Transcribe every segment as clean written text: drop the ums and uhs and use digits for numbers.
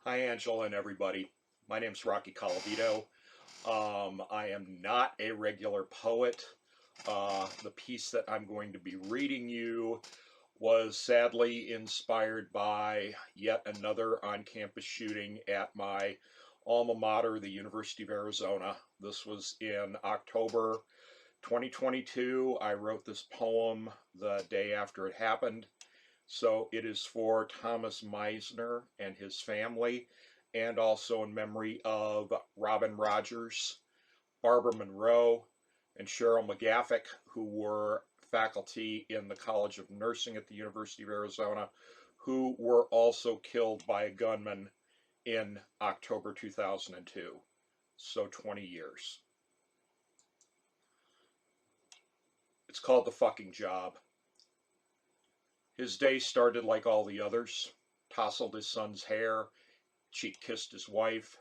Hi, Angela and everybody. My name's Rocky Colavito. I am not a regular poet. The piece that I'm going to be reading you was sadly inspired by yet another on-campus shooting at my alma mater, the University of Arizona. This was in October 2022. I wrote this poem the day after it happened. So it is for Thomas Meisner and his family, and also in memory of Robin Rogers, Barbara Monroe, and Cheryl McGaffick, who were faculty in the College of Nursing at the University of Arizona, who were also killed by a gunman in October 2002. So 20 years. It's called The Fucking Job. His day started like all the others, tousled his son's hair, cheek-kissed his wife,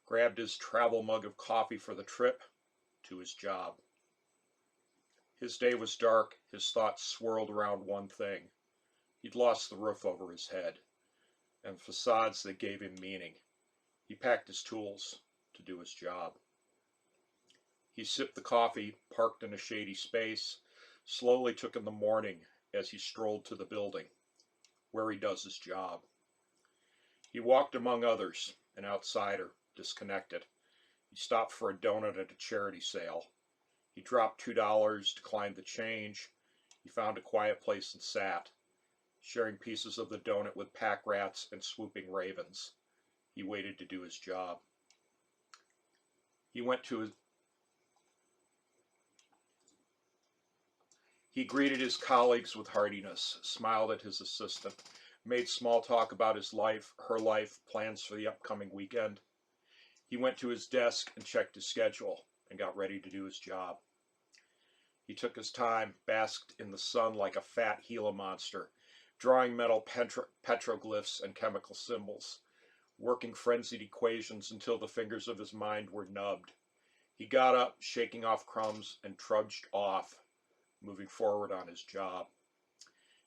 grabbed his travel mug of coffee for the trip, to his job. His day was dark, his thoughts swirled around one thing. He'd lost the roof over his head, and facades that gave him meaning. He packed his tools to do his job. He sipped the coffee, parked in a shady space, slowly took in the morning, as he strolled to the building, where he does his job. He walked among others, an outsider, disconnected. He stopped for a donut at a charity sale. He dropped $2, declined the change. He found a quiet place and sat, sharing pieces of the donut with pack rats and swooping ravens. He waited to do his job. He greeted his colleagues with heartiness, smiled at his assistant, made small talk about his life, her life, plans for the upcoming weekend. He went to his desk and checked his schedule and got ready to do his job. He took his time, basked in the sun like a fat Gila monster, drawing metal petroglyphs and chemical symbols, working frenzied equations until the fingers of his mind were numbed. He got up, shaking off crumbs, and trudged off, moving forward on his job.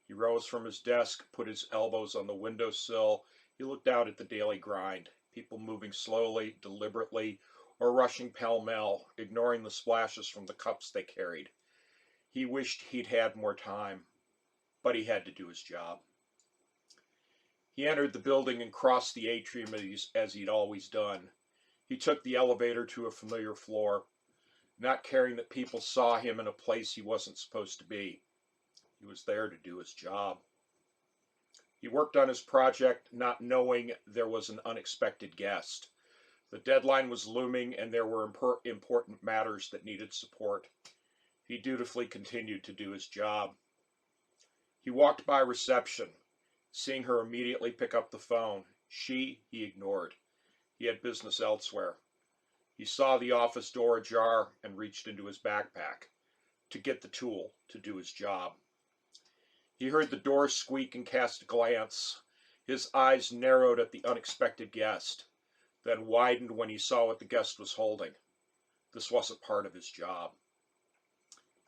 He rose from his desk, put his elbows on the windowsill. He looked out at the daily grind, people moving slowly, deliberately, or rushing pell-mell, ignoring the splashes from the cups they carried. He wished he'd had more time, but he had to do his job. He entered the building and crossed the atrium as he'd always done. He took the elevator to a familiar floor, not caring that people saw him in a place he wasn't supposed to be. He was there to do his job. He worked on his project, not knowing there was an unexpected guest. The deadline was looming, and there were important matters that needed support. He dutifully continued to do his job. He walked by reception, seeing her immediately pick up the phone. He ignored. He had business elsewhere. He saw the office door ajar and reached into his backpack to get the tool to do his job. He heard the door squeak and cast a glance. His eyes narrowed at the unexpected guest, then widened when he saw what the guest was holding. This wasn't part of his job.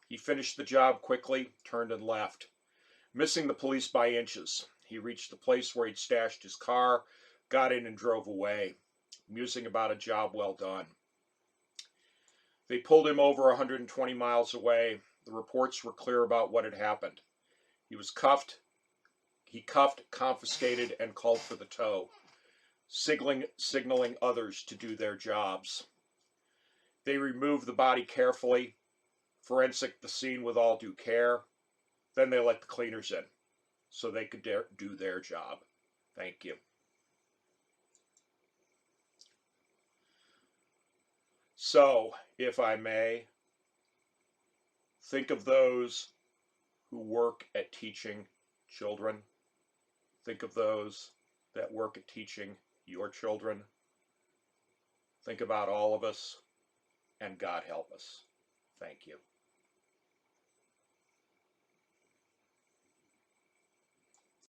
He finished the job quickly, turned and left, missing the police by inches. He reached the place where he'd stashed his car, got in and drove away, musing about a job well done. They pulled him over 120 miles away. The reports were clear about what had happened. He was cuffed, confiscated, and called for the tow, signaling others to do their jobs. They removed the body carefully, forensic the scene with all due care. Then they let the cleaners in so they could do their job. Thank you. So, if I may, think of those who work at teaching children. Think of those that work at teaching your children. Think about all of us, and God help us. Thank you.